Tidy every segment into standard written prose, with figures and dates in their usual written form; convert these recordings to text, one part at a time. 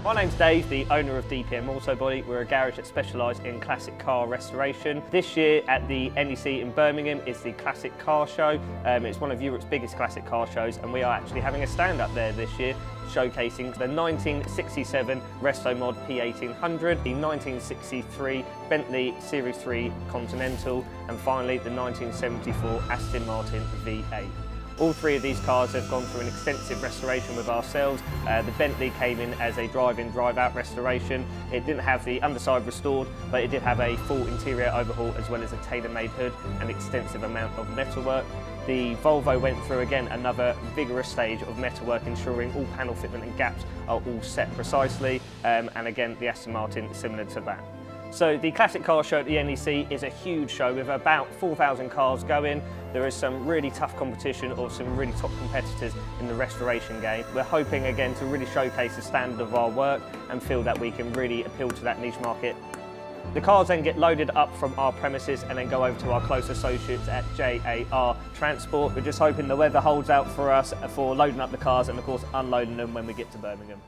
My name's Dave, the owner of DPM Autobody. We're a garage that specialises in classic car restoration. This year at the NEC in Birmingham is the Classic Car Show. It's one of Europe's biggest classic car shows, and we are actually having a stand up there this year showcasing the 1967 Resto Mod P1800, the 1963 Bentley Series 3 Continental, and finally the 1974 Aston Martin V8. All three of these cars have gone through an extensive restoration with ourselves. The Bentley came in as a drive-in, drive-out restoration. It didn't have the underside restored, but it did have a full interior overhaul as well as a tailor-made hood and extensive amount of metalwork. The Volvo went through again another vigorous stage of metalwork, ensuring all panel fitment and gaps are all set precisely, and again the Aston Martin similar to that. So the Classic Car Show at the NEC is a huge show with about 4,000 cars going. There is some really tough competition of some really top competitors in the restoration game. We're hoping again to really showcase the standard of our work and feel that we can really appeal to that niche market. The cars then get loaded up from our premises and then go over to our close associates at JAR Transport. We're just hoping the weather holds out for us for loading up the cars and of course unloading them when we get to Birmingham.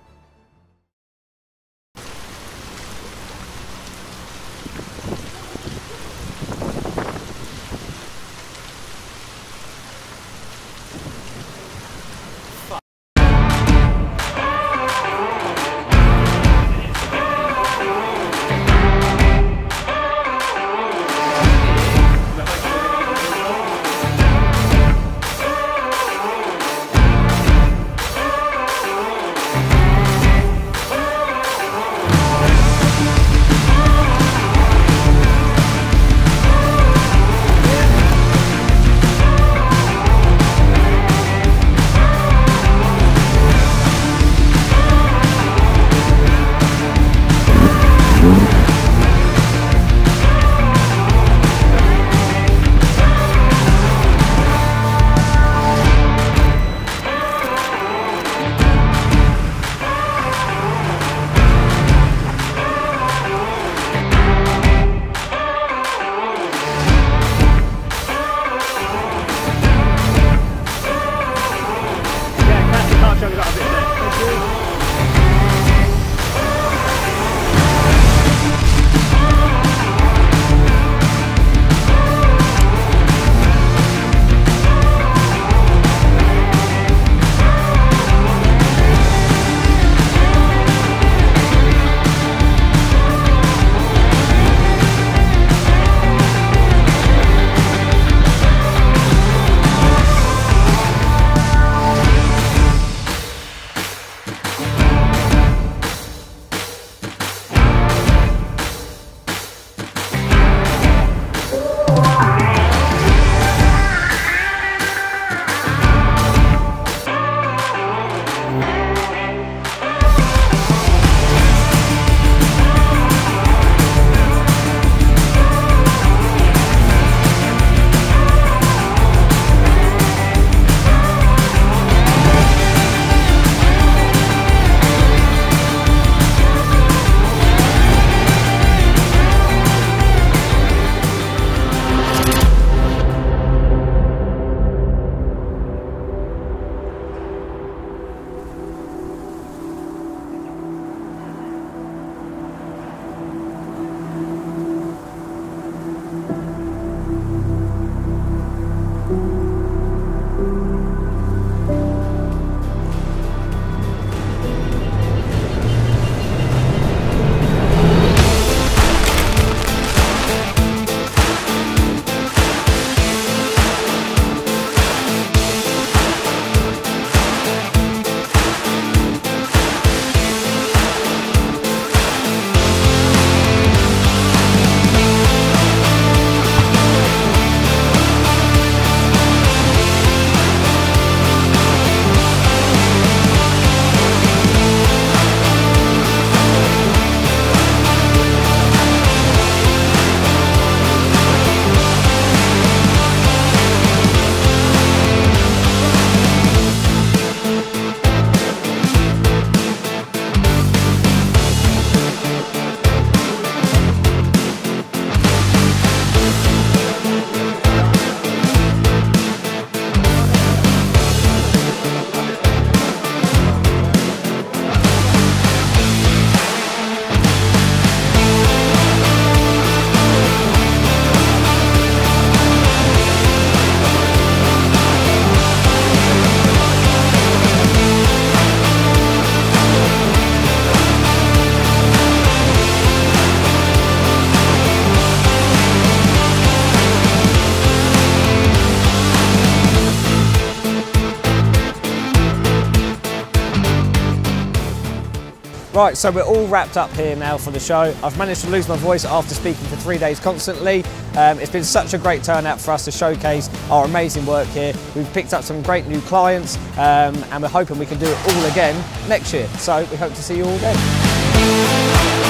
Right, so we're all wrapped up here now for the show. I've managed to lose my voice after speaking for 3 days constantly. It's been such a great turnout for us to showcase our amazing work here. We've picked up some great new clients and we're hoping we can do it all again next year. So we hope to see you all then.